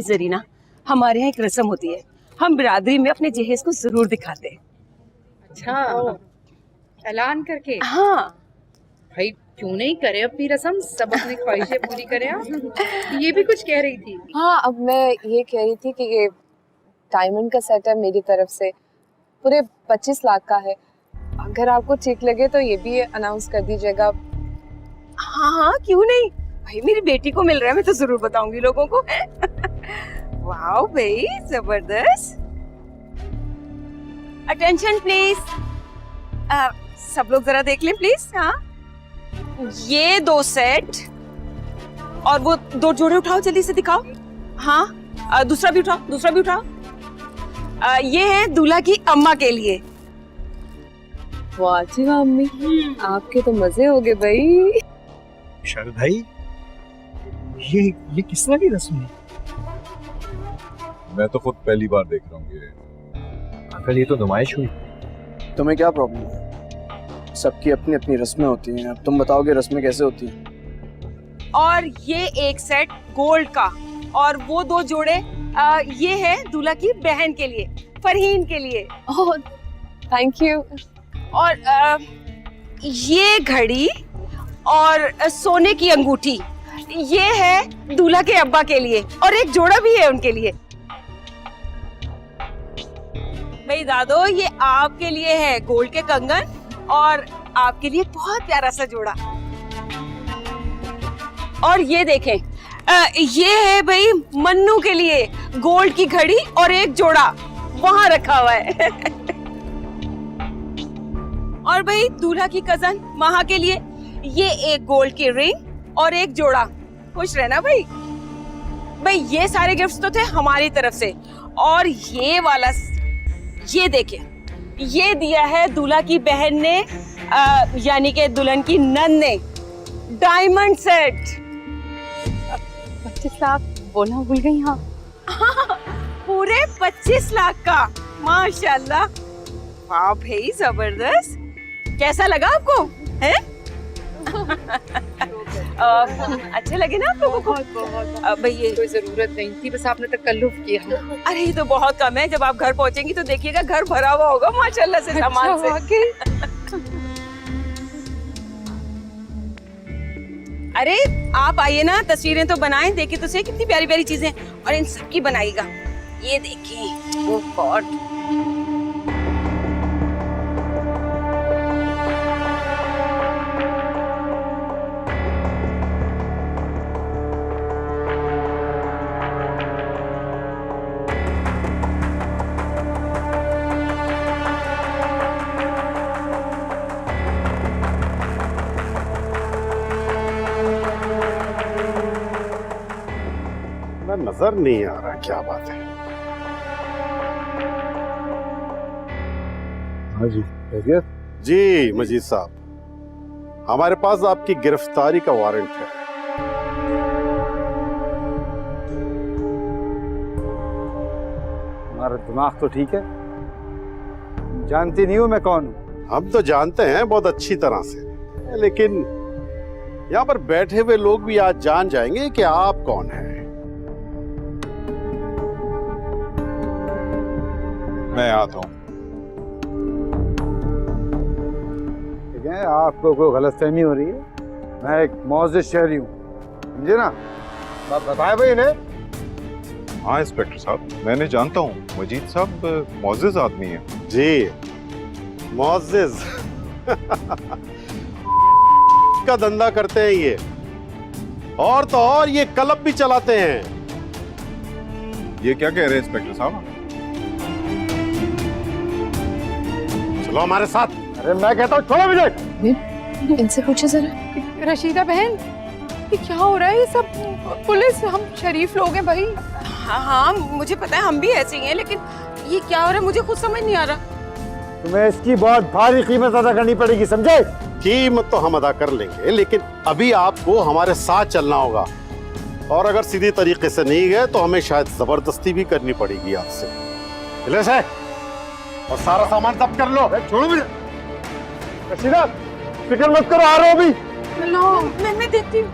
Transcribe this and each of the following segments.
जरीना, हमारे यहाँ एक रस्म होती है, हम बिरादरी में अपने जहेज को जरूर दिखाते हैं। अच्छा, ऐलान करके? हाँ भाई क्यों नहीं करे अपनी रस्म, सब अपनी ख्वाहिशें पूरी करें। आप ये भी कुछ कह रही थी? हाँ, अब मैं ये कह रही थी कि ये डायमंड का सेट है मेरी तरफ से, पूरे 25 लाख का है। अगर आपको ठीक लगे तो ये भी अनाउंस कर दीजिएगा। हाँ हाँ, क्यों नहीं भाई, मेरी बेटी को मिल रहा है, मैं तो जरूर बताऊंगी लोगों को। वाह भाई, जबरदस्त। अटेंशन प्लीज, सब लोग जरा देख लें प्लीज। हाँ, ये 2 सेट और वो 2 जोड़े उठाओ, जल्दी से दिखाओ। हाँ, दूसरा भी उठाओ, दूसरा भी उठाओ। ये है दूल्हा की अम्मा के लिए। वाह जी वाह अम्मी, आपके तो मजे हो गए भाई। शरद भाई, ये किस तरह की रस्म है? मैं तो खुद पहली बार देख रहा हूँ ये। अंकल, ये तो नुमाइश हुई। तुम्हें क्या प्रॉब्लम है? सबकी अपनी अपनी रस्में होती हैं, अब तुम बताओगे रस्में कैसे होती हैं। और ये एक सेट गोल्ड का, और वो 2 जोड़े ये है दूल्हा की बहन के लिए, फरहीन के लिए। Oh thank you. और ये घड़ी और सोने की अंगूठी ये है दूल्हा के अब्बा के लिए, और एक जोड़ा भी है उनके लिए। भाई दादो, ये आपके लिए है गोल्ड के कंगन, और आपके लिए बहुत प्यारा सा जोड़ा। और ये देखें, ये है भाई मन्नू के लिए गोल्ड की घड़ी और एक जोड़ा वहां रखा हुआ है। और भाई दूल्हा की कजन महा के लिए ये एक गोल्ड की रिंग और एक जोड़ा। खुश रहना भाई। भाई ये सारे गिफ्ट्स तो थे हमारी तरफ से, और ये वाला, ये देखिए, ये दिया है दूल्हा की बहन ने, यानी कि दुल्हन की नंद ने, डायमंड सेट। 25 लाख बोलना भूल गई। हाँ पूरे 25 लाख का, माशाल्लाह। वाह भाई, जबरदस्त। कैसा लगा आपको, है? अच्छे लगे ना आप लोगों को? भाई ये कोई जरूरत नहीं थी, बस आपने तकल्लुफ किया। अरे ये तो बहुत कम है, जब आप घर पहुंचेंगी तो देखिएगा घर भरा हुआ होगा माशाल्लाह से सामान से। अरे आप आइए ना, तस्वीरें तो बनाएं, देखिए तो सही कितनी प्यारी प्यारी चीजें, और इन सब की बनाइएगा। ये देखिए, ओह गॉड। नजर नहीं आ रहा, क्या बात है? हाँ जी, खैरियत? जी मजीद साहब, हमारे पास आपकी गिरफ्तारी का वारंट है। हमारा दिमाग तो ठीक है, जानती नहीं हूँ मैं कौन हूँ। हम तो जानते हैं बहुत अच्छी तरह से, लेकिन यहाँ पर बैठे हुए लोग भी आज जान जाएंगे कि आप कौन हैं। मैं आता हूँ। ठीक है, आपको कोई गलतफहमी हो रही है। मैं एक मौजूद शहरी हूँ, समझे ना? बताए भाई इन्हें। हाँ इंस्पेक्टर साहब, मैंने जानता हूँ, मजीद साहब मौजिज आदमी है। जी मौजिज का धंधा करते हैं ये, और तो और ये क्लब भी चलाते हैं। ये क्या कह रहे हैं इंस्पेक्टर साहब? चलो हमारे साथ। अरे मैं कहता हूँ छोड़ो मुझे। इनसे पूछो जरा। रशीदा बहन, ये क्या हो रहा है? ये सब पुलिस, हम शरीफ लोग हैं भाई। हाँ हाँ, मुझे पता है, हम भी ऐसे ही हैं, लेकिन ये क्या हो रहा है मुझे खुद समझ नहीं आ रहा। तुम्हें इसकी बहुत भारी कीमत अदा करनी पड़ेगी, समझे? कीमत तो हम अदा कर लेंगे, लेकिन अभी आपको हमारे साथ चलना होगा, और अगर सीधी तरीके से नहीं गए तो हमें शायद जबरदस्ती भी करनी पड़ेगी आपसे। इलेश है, और सारा सामान जब्त कर लो। छोड़ो मुझे। रशीदा, फिक्र मत करो, आ रहा हूँ अभी। मैं देखती हूँ।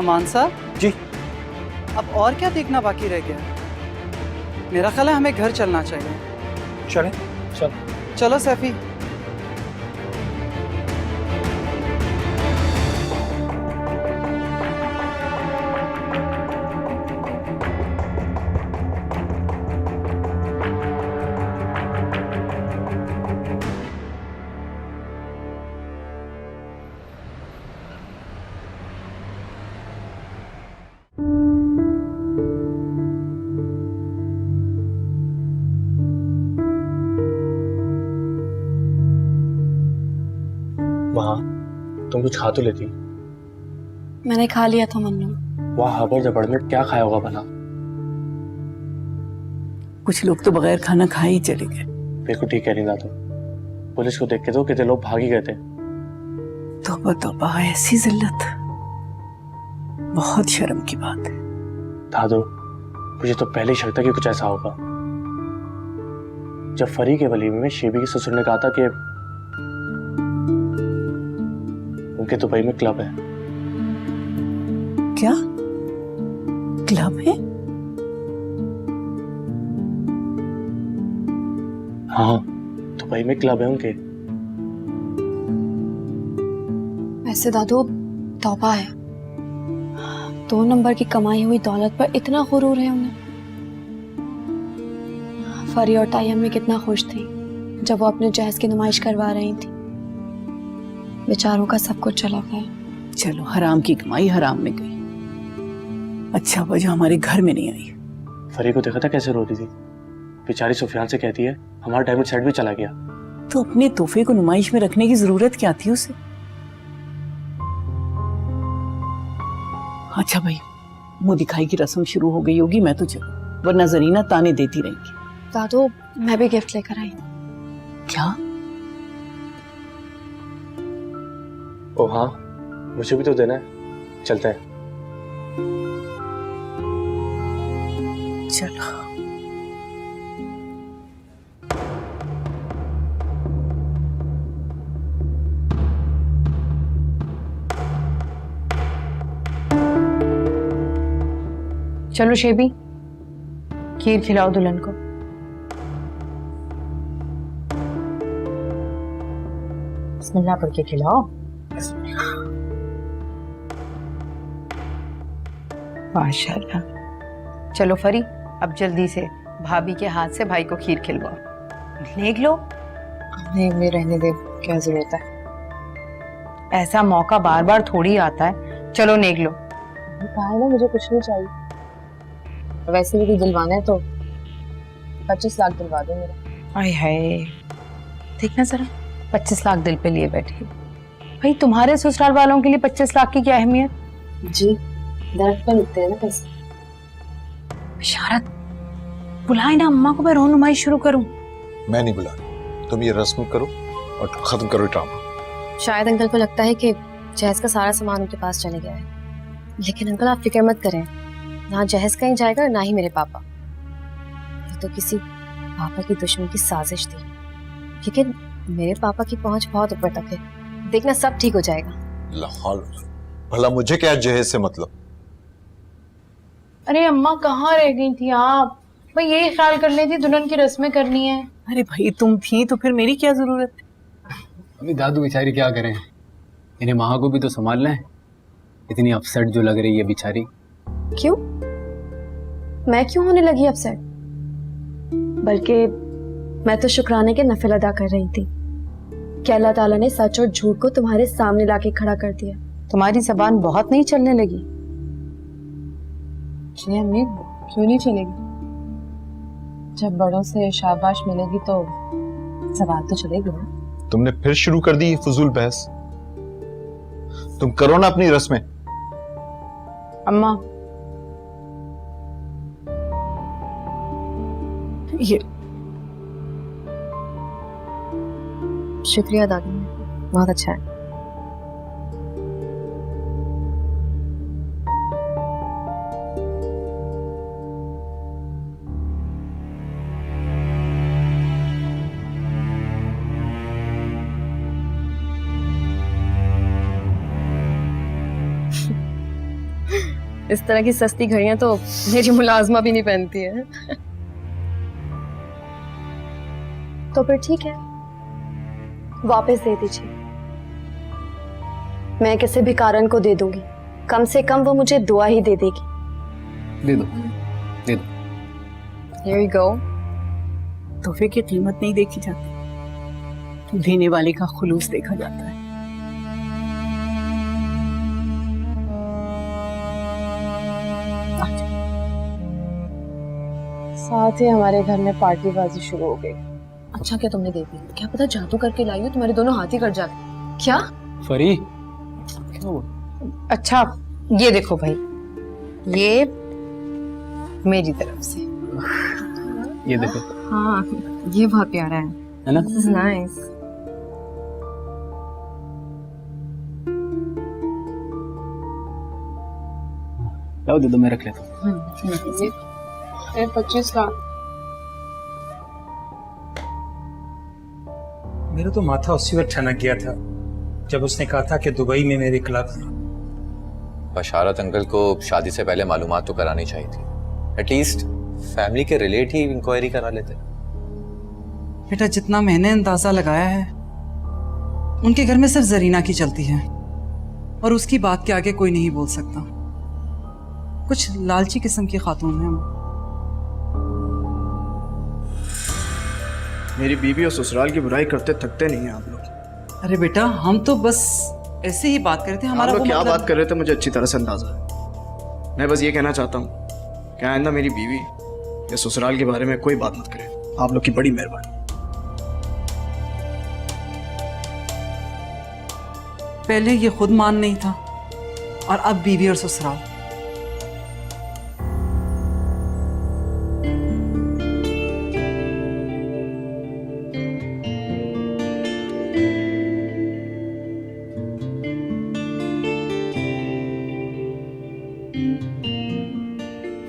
अमान साहब जी। अब और क्या देखना बाकी रह गया? मेरा ख्याल है हमें घर चलना चाहिए। चलें। चलो सैफी। वहाँ तुम कुछ खा तो लेती। मैंने खा लिया था मन्नू। वहाँ हबड़ जबड़ में क्या खाया होगा भला? कुछ लोग तो बगैर खाना खाए ही चले गए। बिल्कुल ठीक कह रही ना तुम। पुलिस को देख के तो कितने लोग भाग ही गए थे। तौबा तौबा, ऐसी जिल्लत, बहुत शर्म की बात है। दादू, मुझे तो पहले ही शक था कि कुछ ऐसा होगा। जब फरी के वलीमे में शेबी के ससुर ने कहा था कि उनके दुबई में क्लब है। क्या क्लब है? हाँ, दुबई में क्लब है उनके। वैसे दादू तौबा है, 2 नंबर की कमाई हुई दौलत पर इतना गुरूर है उन्हें। फरी और तायम में कितना खुश थी जब वो अपने जहेज की नुमाइश करवा रही थी। बेचारों का सब कुछ चला गया। चलो, हराम की कमाई हराम में गई। अच्छा वजह हमारे घर में नहीं आई। फरी को देखा था कैसे रो रही थी। बेचारी सुफियान से कहती है हमारा डायमंड सेट भी चला गया। तो अपने तोहफे को नुमाइश में रखने की जरूरत क्या थी उसे? अच्छा भाई, मुंह दिखाई की रस्म शुरू हो गई होगी, मैं तो चलूं, वरना जरीना ताने देती रहेंगी। दादू मैं भी गिफ्ट लेकर आई। क्या? ओ हाँ, मुझे भी तो देना है। चलते हैं। चलो। चलो शेबी, खीर खिलाओ दुल्हन को। बिस्मिल्लाह पढ़ के खिलाओ। माशाल्लाह। चलो फरी, अब जल्दी से भाभी के हाथ से भाई को खीर खिलवाओ। नेक लो। नहीं रहने दे, क्या जरूरत है। ऐसा मौका बार बार थोड़ी आता है। चलो नेक लो। कहा है ना मुझे कुछ नहीं चाहिए। वैसे भी कोई दिलवाना है तो 25 लाख दिलवा दो मेरा। आय हाय, देखना जरा, 25 लाख दिल पे लिए बैठी। भाई तुम्हारे ससुराल वालों के लिए 25 लाख की क्या अहमियत? जी, दर्द पर उठते हैं ना पैसे। बिशारत, बुलाए ना अम्मा को, मैं रोनुमाई शुरू करूं। मैं नहीं बुला, तुम ये रस्म करो और खत्म करो ड्रामा। शायद अंकल को लगता है कि जहेज का सारा सामान उनके पास चले गया है, लेकिन अंकल आप फिक्र मत करें, ना जहेज कहीं जाएगा और ना ही मेरे पापा। ये तो किसी पापा की दुश्मन की साजिश थी, लेकिन मेरे पापा की पहुंच बहुत ऊपर तक है। देखना सब ठीक हो जाएगा। लाहौल, भला मुझे क्या जहेज से मतलब? अरे अम्मा कहाँ रह गई थी आप? भाई यही ख्याल कर लेती दुल्हन की रस्में करनी है। अरे भाई तुम थी तो फिर मेरी क्या जरूरत है? अभी दादू बेचारी क्या करें, इन्हें माँ को भी तो संभालना है। इतनी अपसेट जो लग रही है बेचारी। क्यों? मैं क्यों होने लगी अपसेट? बल्कि मैं तो शुक्राने के नफिल अदा कर रही थी कि अल्लाह ताला ने सच और झूठ को तुम्हारे सामने लाके खड़ा कर दिया। तुम्हारी जबान बहुत नहीं चलने लगी? जी अम्मी, क्यों नहीं चलेगी? जब बड़ों से शाबाश मिलेगी तो जबान तो चलेगी ना। तुमने फिर शुरू कर दी फजूल बहस। तुम करो ना अपनी रस्में। अम्मा ये शुक्रिया दादी, बहुत अच्छा है। इस तरह की सस्ती घड़ियां तो मेरी मुलाजमा भी नहीं पहनती है। तो फिर ठीक है, वापस दे दीजिए। मैं किसी भी कारण को दे दूंगी, कम से कम वो मुझे दुआ ही दे देगी। दे दो, दे दो। Here you go. तोहफे की कीमत नहीं देखी जाती, देने वाले का खुलूस देखा जाता है। साथ ही हमारे घर में पार्टीबाजी शुरू हो गई। अच्छा क्या तुमने दे दी? क्या पता जादू करके लाई हो, तुम्हारे दोनों हाथ ही कट जाते। क्या? फरी क्या हुआ? अच्छा ये देखो भाई, ये मेरी तरफ से। ये देखो। हाँ ये बहुत प्यारा है ना? This is nice. लाओ दे दो, मैं रख लेता हूँ। ये 25 लाख। मेरा तो माथा उसी वक्त ठनक गया था जब उसने कहा था कि दुबई में मेरे क्लब है। बशारत अंकल को शादी से पहले मालूमात तो करानी चाहिए थी, एटलीस्ट फैमिली के रिलेट ही इंक्वायरी करा लेते। बेटा जितना मैंने अंदाजा लगाया है, उनके घर में सिर्फ जरीना की चलती है और उसकी बात के आगे कोई नहीं बोल सकता। कुछ लालची किस्म की खातून है वो। मेरी बीवी और ससुराल की बुराई करते थकते नहीं हैं आप लोग। अरे बेटा हम तो बस ऐसे ही बात करते हैं, हमारा आप लोग वो क्या मतलब... बात कर रहे थे मुझे अच्छी तरह से अंदाजा है। मैं बस ये कहना चाहता हूँ कि आइंदा मेरी बीवी या ससुराल के बारे में कोई बात मत करें। आप लोग की बड़ी मेहरबानी। पहले ये खुद मान नहीं था और अब बीवी और ससुराल।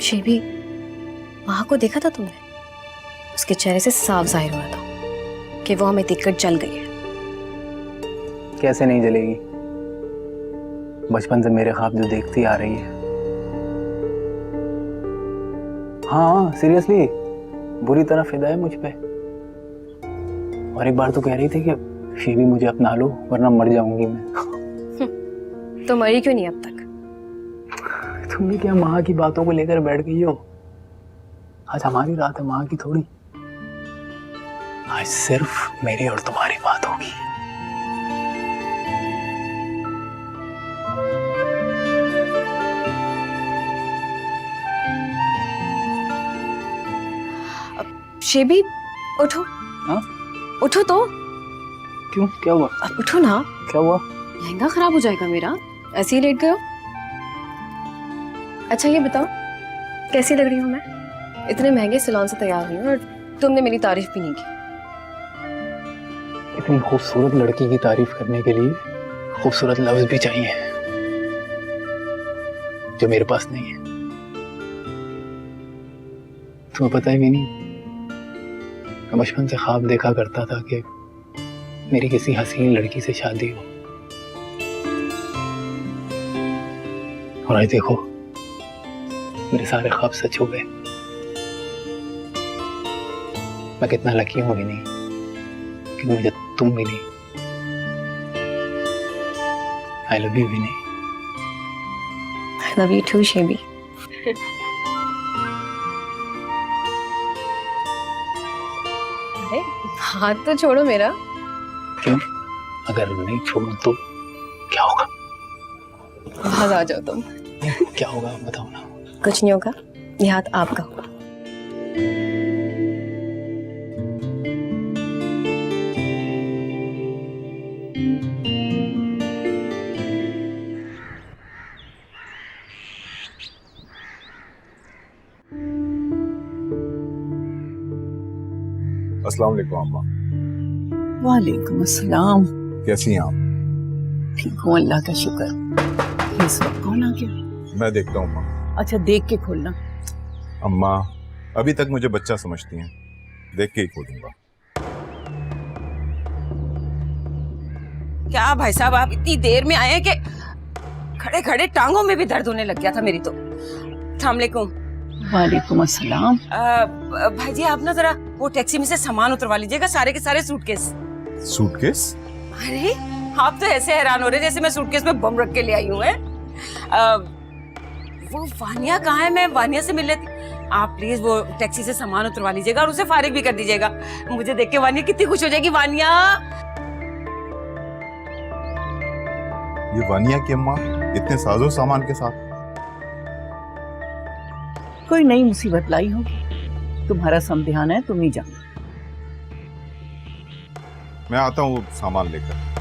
शेबी, माँ को देखा था तुमने? उसके चेहरे से साफ जाहिर हो रहा था कि वो हमें देखकर जल गई है। कैसे नहीं जलेगी? बचपन से मेरे ख्वाब जो देखती आ रही है। हाँ सीरियसली, बुरी तरह फिदा है मुझ पे। और एक बार तो कह रही थी कि शेबी मुझे अपना लो वरना मर जाऊंगी मैं। तो मरी क्यों नहीं अब तक? तुमने क्या माँ की बातों को लेकर बैठ गई हो? आज हमारी रात है, माँ की थोड़ी। आज सिर्फ मेरी और तुम्हारी बात होगी। शेबी उठो। हाँ? उठो तो। क्यों, क्या हुआ? अब उठो ना। क्या हुआ? लहंगा खराब हो जाएगा मेरा, ऐसे ही लेट गए हो। अच्छा ये बताओ कैसी लग रही हूँ मैं? इतने महंगे सैलून से तैयार हुई हूँ और तुमने मेरी तारीफ भी नहीं की। इतनी खूबसूरत लड़की की तारीफ करने के लिए खूबसूरत लफ्ज भी चाहिए जो मेरे पास नहीं है। तुम्हें पता ही नहीं, मैं बचपन से ख्वाब देखा करता था कि मेरी किसी हसीन लड़की से शादी हो, और आज देखो मेरे सारे ख्वाब सच हो गए। मैं कितना लकी हूँ भी नहीं कि मुझे तुम मिली। आई लव यू भी नहीं। I love you too, शेबी। अरे हाथ तो छोड़ो मेरा। क्यों? अगर नहीं छोड़ूं तो क्या होगा? बाहर आ जाओ तुम। क्या होगा बताओ ना। कुछ नहीं होगा, ये हाथ आपका होगा। अस्सलाम वालेकुम अम्मा। वालेकुम अस्सलाम। कैसी हैं आप? ठीक हूँ, अल्लाह का शुक्र। इस वक्त कौन आ गया? मैं देखता हूँ अम्मा। अच्छा देख के खोलना। अम्मा अभी तक मुझे बच्चा समझती हैं, देख के ही खोलूंगा। क्या भाई साहब, आप इतनी देर में आए हैं कि खड़े खड़े टांगों में भी दर्द होने लग गया था मेरी तो। अस्सलाम वालेकुम। वालेकुम अस्सलाम। भाई जी आप ना जरा वो टैक्सी में से सामान उतरवा लीजिएगा, सारे के सारे सूटकेस। सूटकेस? अरे आप तो ऐसे हैरान हो रहे जैसे मैं सूटकेस में बम रख के ले आई हूँ। वो वानिया कहाँ है? मैं वानिया से मिल लेती। आप प्लीज वो टैक्सी से सामान उतरवा लीजिएगा और उसे फारिग भी कर दीजिएगा। मुझे देख के वानिया कितनी खुश हो जाएगी। वानिया, ये वानिया की अम्मा इतने साजो सामान के साथ? कोई नई मुसीबत लाई होगी, तुम्हारा समझाना है, तुम ही जानो। मैं आता हूँ सामान लेकर।